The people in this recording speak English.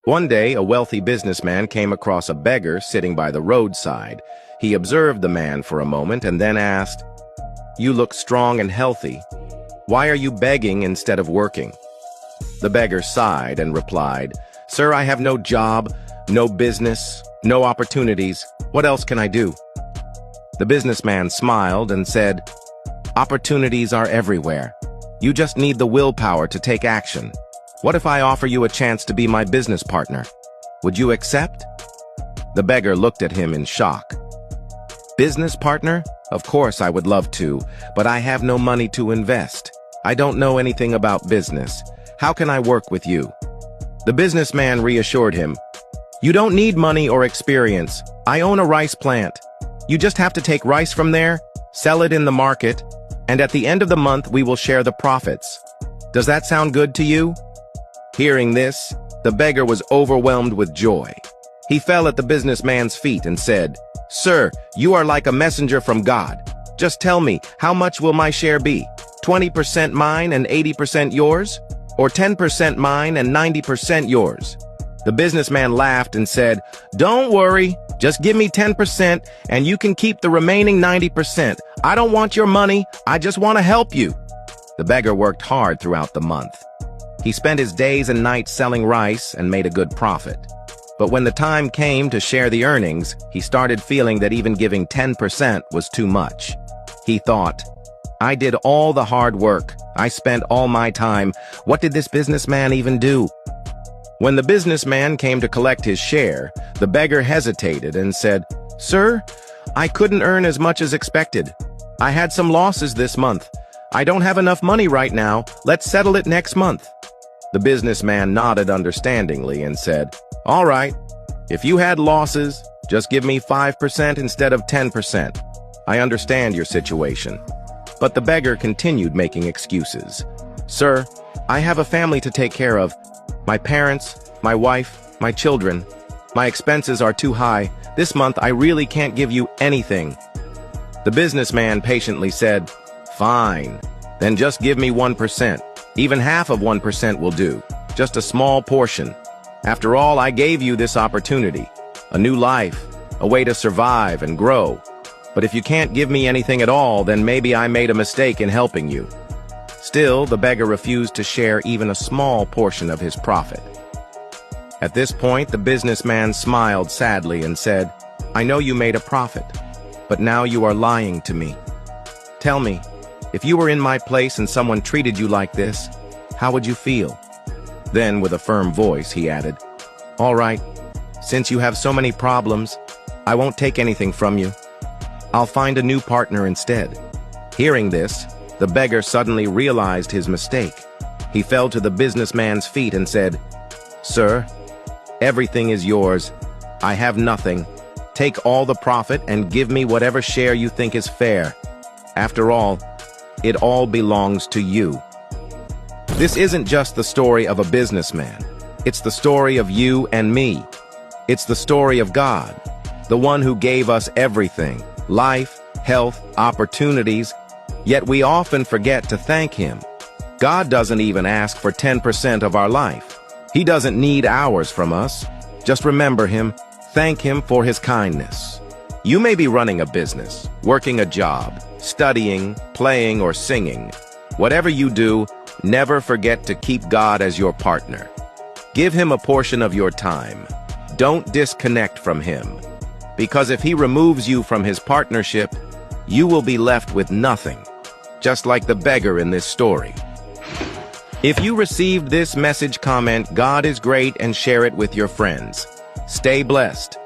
One day, a wealthy businessman came across a beggar sitting by the roadside. He observed the man for a moment and then asked, "You look strong and healthy. Why are you begging instead of working?" The beggar sighed and replied, "Sir, I have no job, no business, no opportunities. What else can I do?" The businessman smiled and said, "Opportunities are everywhere. You just need the willpower to take action. What if I offer you a chance to be my business partner? Would you accept?" The beggar looked at him in shock. "Business partner? Of course I would love to, but I have no money to invest. I don't know anything about business. How can I work with you?" The businessman reassured him, "You don't need money or experience. I own a rice plant. You just have to take rice from there, sell it in the market, and at the end of the month we will share the profits. Does that sound good to you?" Hearing this, the beggar was overwhelmed with joy. He fell at the businessman's feet and said, "Sir, you are like a messenger from God. Just tell me, how much will my share be? 20% mine and 80% yours? Or 10% mine and 90% yours?" The businessman laughed and said, "Don't worry, just give me 10% and you can keep the remaining 90%. I don't want your money, I just want to help you." The beggar worked hard throughout the month. He spent his days and nights selling rice and made a good profit. But when the time came to share the earnings, he started feeling that even giving 10% was too much. He thought, "I did all the hard work. I spent all my time. What did this businessman even do?" When the businessman came to collect his share, the beggar hesitated and said, "Sir, I couldn't earn as much as expected. I had some losses this month. I don't have enough money right now. Let's settle it next month." The businessman nodded understandingly and said, "All right, if you had losses, just give me 5% instead of 10%. I understand your situation." But the beggar continued making excuses. "Sir, I have a family to take care of. My parents, my wife, my children. My expenses are too high. This month I really can't give you anything." The businessman patiently said, "Fine, then just give me 1%. Even half of 1% will do. Just a small portion. After all, I gave you this opportunity. A new life, a way to survive and grow. But if you can't give me anything at all, then maybe I made a mistake in helping you." Still, the beggar refused to share even a small portion of his profit. At this point, the businessman smiled sadly and said, "I know you made a profit, but now you are lying to me. Tell me, if you were in my place and someone treated you like this, how would you feel?" Then, with a firm voice, he added, "All right, since you have so many problems, I won't take anything from you. I'll find a new partner instead." Hearing this, the beggar suddenly realized his mistake. He fell to the businessman's feet and said, "Sir, everything is yours. I have nothing. Take all the profit and give me whatever share you think is fair. After all, it all belongs to you." This isn't just the story of a businessman. It's the story of you and me. It's the story of God, the one who gave us everything, life, health, opportunities, yet we often forget to thank Him. God doesn't even ask for 10% of our life. He doesn't need hours from us. Just remember Him, thank Him for His kindness. You may be running a business, working a job, studying, playing, or singing. Whatever you do, never forget to keep God as your partner. Give Him a portion of your time. Don't disconnect from Him. Because if He removes you from His partnership, you will be left with nothing, just like the beggar in this story. If you received this message, comment "God is great" and share it with your friends. Stay blessed.